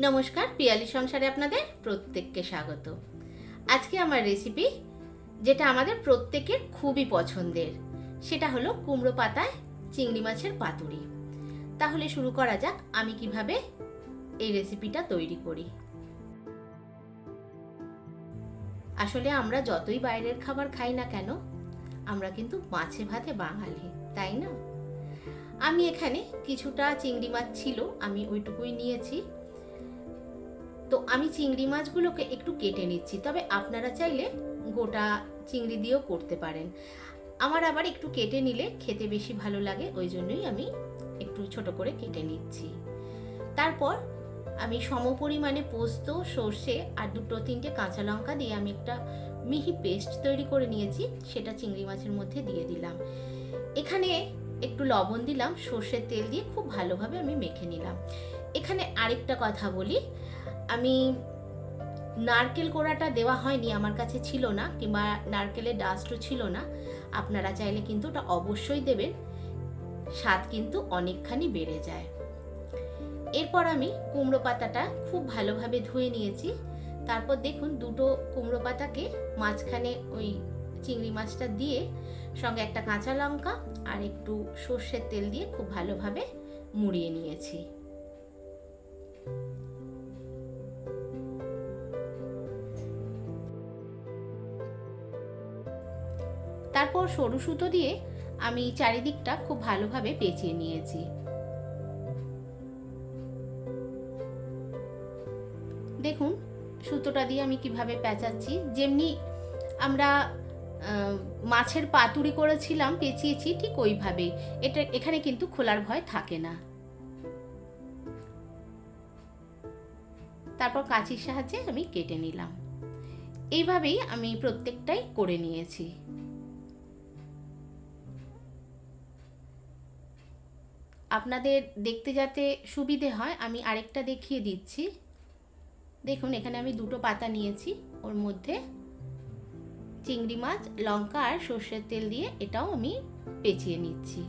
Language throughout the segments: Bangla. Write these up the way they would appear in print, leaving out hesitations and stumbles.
নমস্কার, পিয়ালি সংসারে আপনাদের প্রত্যেককে স্বাগত। আজকে আমার রেসিপি, যেটা আমাদের প্রত্যেকের খুবই পছন্দের, সেটা হলো কুমড়ো পাতায় চিংড়ি মাছের পাতুরি। তাহলে শুরু করা যাক আমি কিভাবে এই রেসিপিটা তৈরি করি। আসলে আমরা যতই বাইরের খাবার খাই না কেন, আমরা কিন্তু মাছে ভাতে বাঙালি, তাই না? আমি এখানে কিছুটা চিংড়ি মাছ ছিল, আমি ওইটুকুই নিয়েছি। তো আমি চিংড়ি মাছগুলোকে একটু কেটে নিচ্ছি, তবে আপনারা চাইলে গোটা চিংড়ি দিয়েও করতে পারেন। আমার আবার একটু কেটে নিলে খেতে বেশি ভালো লাগে, ওই জন্যই আমি একটু ছোট করে কেটে নিচ্ছি। তারপর আমি সমপরিমাণে পোস্ত, সর্ষে আর দুটো তিনটে কাঁচা লঙ্কা দিয়ে আমি একটা মিহি পেস্ট তৈরি করে নিয়েছি, সেটা চিংড়ি মাছের মধ্যে দিয়ে দিলাম। এখানে একটু লবণ দিলাম, সর্ষের তেল দিয়ে খুব ভালোভাবে আমি মেখে নিলাম। এখানে আরেকটা কথা বলি, আমি নারকেল কোড়াটা দেওয়া হয়নি, আমার কাছে ছিল না, কিংবা নারকেলের ডাস্টও ছিল না। আপনারা চাইলে কিন্তু ওটা অবশ্যই দেবেন, স্বাদ কিন্তু অনেকখানি বেড়ে যায়। এরপর আমি কুমড়ো পাতাটা খুব ভালোভাবে ধুয়ে নিয়েছি। তারপর দেখুন, দুটো কুমড়ো পাতাকে মাঝখানে ওই চিংড়ি মাছটা দিয়ে সঙ্গে একটা কাঁচা লঙ্কা আর একটু সর্ষের তেল দিয়ে খুব ভালোভাবে মুড়িয়ে নিয়েছি। তারপর সরু সুতো দিয়ে আমি চারিদিকটা খুব ভালোভাবে পেঁচিয়ে নিয়েছি। দেখুন সুতোটা দিয়ে আমি কিভাবে পেঁচাচ্ছি, যেমনি আমরা মাছের পাতুরি করেছিলাম পেঁচিয়েছি, ঠিক ওইভাবেই। এখানে কিন্তু খোলার ভয় থাকে না। তারপর কাঁচির সাহায্যে আমি কেটে নিলাম। এইভাবেই আমি প্রত্যেকটাই করে নিয়েছি। আপনাদের দেখতে যাতে সুবিধে হয়, আমি আরেকটা দেখিয়ে দিচ্ছি। দেখুন, এখানে আমি দুটো পাতা নিয়েছি, ওর মধ্যে চিংড়ি মাছ, লঙ্কা আর সর্ষের তেল দিয়ে এটাও আমি পেঁচিয়ে নিচ্ছি।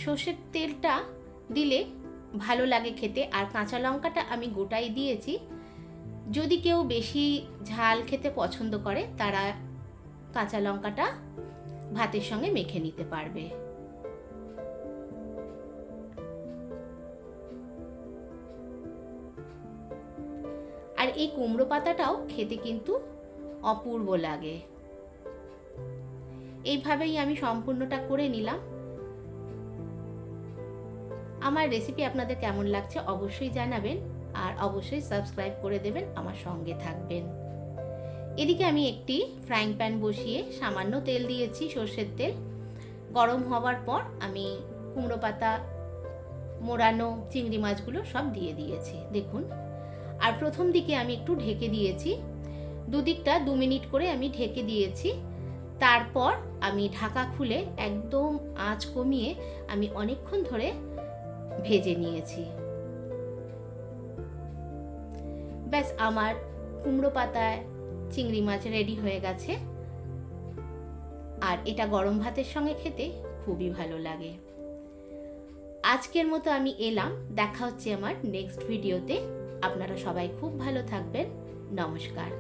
সর্ষের তেলটা দিলে ভালো লাগে খেতে, আর কাঁচা লঙ্কাটা আমি গোটাই দিয়েছি। যদি কেউ বেশি ঝাল খেতে পছন্দ করে, তারা কাঁচা লঙ্কাটা ভাতের সঙ্গে মেখে নিতে পারবে। আর এই কুমড়ো পাতাটাও খেতে কিন্তু অপূর্ব লাগে। এইভাবেই আমি সম্পূর্ণটা করে নিলাম। আমার রেসিপি আপনাদের কেমন লাগছে অবশ্যই জানাবেন, আর অবশ্যই সাবস্ক্রাইব করে দেবেন, আমার সঙ্গে থাকবেন। এদিকে আমি একটি ফ্রাইং প্যান বসিয়ে সামান্য তেল দিয়েছি, সর্ষের তেল। গরম হওয়ার পর আমি কুমড়ো পাতা, মোড়ানো চিংড়ি মাছগুলো সব দিয়ে দিয়েছি, দেখুন। আর প্রথম দিকে আমি একটু ঢেকে দিয়েছি, দুদিকটা 2 মিনিট করে আমি ঢেকে দিয়েছি। তারপর আমি ঢাকা খুলে একদম আঁচ কমিয়ে আমি অনেকক্ষণ ধরে ভেজে নিয়েছি। ব্যাস, আমার কুমড়ো পাতায় চিংড়ি মাছ রেডি হয়ে গেছে, আর এটা গরম ভাতের সঙ্গে খেতে খুবই ভালো লাগে। আজকের মতো আমি এলাম, দেখা হচ্ছে আমার নেক্সট ভিডিওতে। আপনারা সবাই খুব ভালো থাকবেন। নমস্কার।